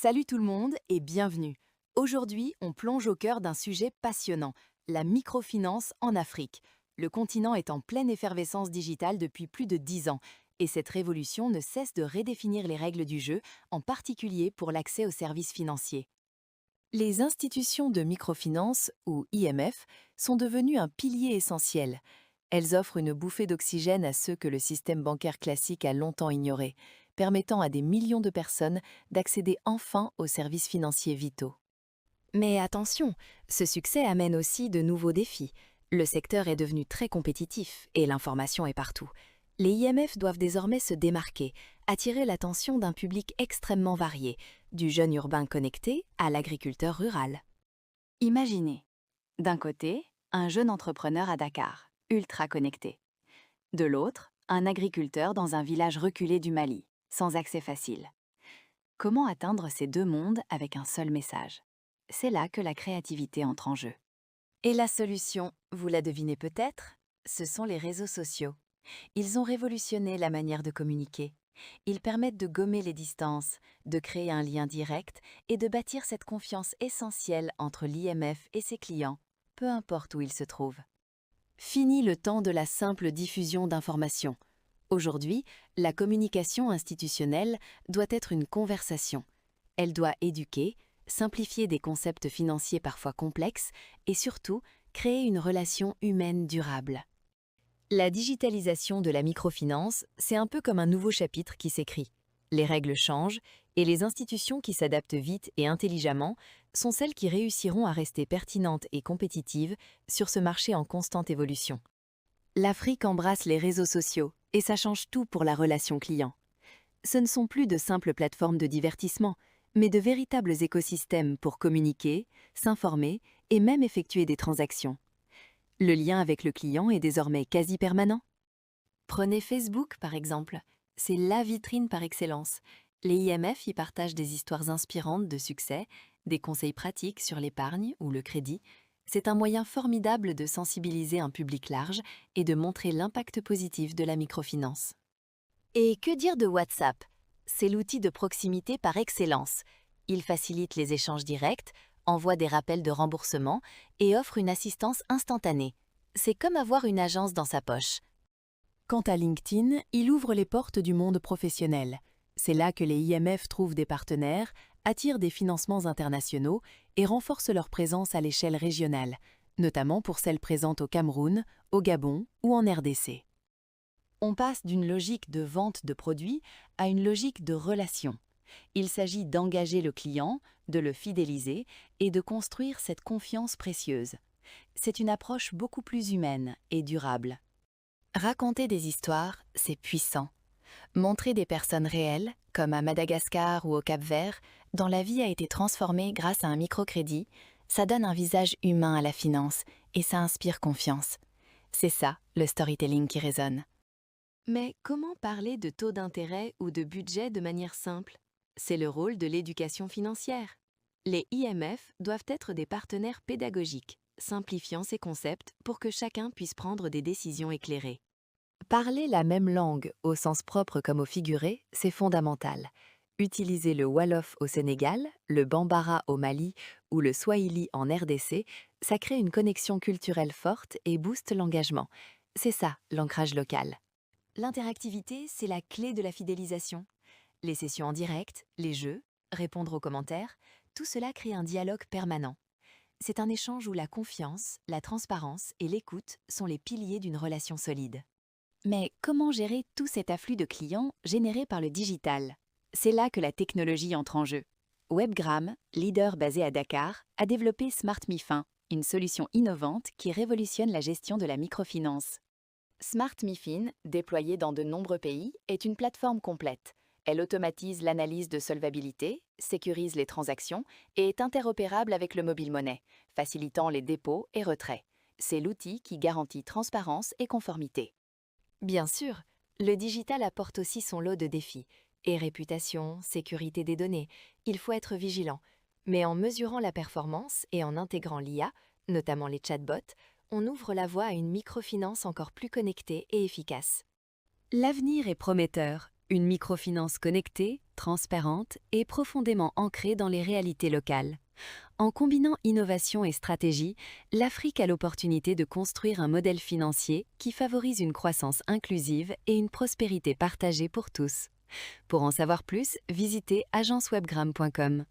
Salut tout le monde et bienvenue. Aujourd'hui, on plonge au cœur d'un sujet passionnant, la microfinance en Afrique. Le continent est en pleine effervescence digitale depuis plus de 10 ans et cette révolution ne cesse de redéfinir les règles du jeu, en particulier pour l'accès aux services financiers. Les institutions de microfinance, ou IMF, sont devenues un pilier essentiel. Elles offrent une bouffée d'oxygène à ceux que le système bancaire classique a longtemps ignorés, permettant à des millions de personnes d'accéder enfin aux services financiers vitaux. Mais attention, ce succès amène aussi de nouveaux défis. Le secteur est devenu très compétitif et l'information est partout. Les IMF doivent désormais se démarquer, attirer l'attention d'un public extrêmement varié, du jeune urbain connecté à l'agriculteur rural. Imaginez, d'un côté, un jeune entrepreneur à Dakar, ultra connecté. De l'autre, un agriculteur dans un village reculé du Mali, sans accès facile. Comment atteindre ces deux mondes avec un seul message? C'est là que la créativité entre en jeu. Et la solution, vous la devinez peut-être, ce sont les réseaux sociaux. Ils ont révolutionné la manière de communiquer. Ils permettent de gommer les distances, de créer un lien direct et de bâtir cette confiance essentielle entre l'IMF et ses clients, peu importe où ils se trouvent. Fini le temps de la simple diffusion d'informations. Aujourd'hui, la communication institutionnelle doit être une conversation. Elle doit éduquer, simplifier des concepts financiers parfois complexes et surtout créer une relation humaine durable. La digitalisation de la microfinance, c'est un peu comme un nouveau chapitre qui s'écrit. Les règles changent et les institutions qui s'adaptent vite et intelligemment sont celles qui réussiront à rester pertinentes et compétitives sur ce marché en constante évolution. L'Afrique embrasse les réseaux sociaux et ça change tout pour la relation client. Ce ne sont plus de simples plateformes de divertissement, mais de véritables écosystèmes pour communiquer, s'informer et même effectuer des transactions. Le lien avec le client est désormais quasi permanent. Prenez Facebook par exemple, c'est la vitrine par excellence. Les IMF y partagent des histoires inspirantes de succès, des conseils pratiques sur l'épargne ou le crédit. C'est un moyen formidable de sensibiliser un public large et de montrer l'impact positif de la microfinance. Et que dire de WhatsApp? C'est l'outil de proximité par excellence. Il facilite les échanges directs, envoie des rappels de remboursement et offre une assistance instantanée. C'est comme avoir une agence dans sa poche. Quant à LinkedIn, il ouvre les portes du monde professionnel. C'est là que les IMF trouvent des partenaires, attirent des financements internationaux et renforcent leur présence à l'échelle régionale, notamment pour celles présentes au Cameroun, au Gabon ou en RDC. On passe d'une logique de vente de produits à une logique de relation. Il s'agit d'engager le client, de le fidéliser et de construire cette confiance précieuse. C'est une approche beaucoup plus humaine et durable. Raconter des histoires, c'est puissant. Montrer des personnes réelles, comme à Madagascar ou au Cap-Vert, dont la vie a été transformée grâce à un microcrédit, ça donne un visage humain à la finance et ça inspire confiance. C'est ça, le storytelling qui résonne. Mais comment parler de taux d'intérêt ou de budget de manière simple? C'est le rôle de l'éducation financière. Les IMF doivent être des partenaires pédagogiques, simplifiant ces concepts pour que chacun puisse prendre des décisions éclairées. Parler la même langue, au sens propre comme au figuré, c'est fondamental. Utiliser le Wolof au Sénégal, le Bambara au Mali ou le Swahili en RDC, ça crée une connexion culturelle forte et booste l'engagement. C'est ça, l'ancrage local. L'interactivité, c'est la clé de la fidélisation. Les sessions en direct, les jeux, répondre aux commentaires, tout cela crée un dialogue permanent. C'est un échange où la confiance, la transparence et l'écoute sont les piliers d'une relation solide. Mais comment gérer tout cet afflux de clients généré par le digital? C'est là que la technologie entre en jeu. Webgram, leader basé à Dakar, a développé SmartMiFin, une solution innovante qui révolutionne la gestion de la microfinance. SmartMiFin, déployée dans de nombreux pays, est une plateforme complète. Elle automatise l'analyse de solvabilité, sécurise les transactions et est interopérable avec le mobile money, facilitant les dépôts et retraits. C'est l'outil qui garantit transparence et conformité. Bien sûr, le digital apporte aussi son lot de défis. Et réputation, sécurité des données, il faut être vigilant. Mais en mesurant la performance et en intégrant l'IA, notamment les chatbots, on ouvre la voie à une microfinance encore plus connectée et efficace. L'avenir est prometteur. Une microfinance connectée, transparente et profondément ancrée dans les réalités locales. En combinant innovation et stratégie, l'Afrique a l'opportunité de construire un modèle financier qui favorise une croissance inclusive et une prospérité partagée pour tous. Pour en savoir plus, visitez agencewebgram.com.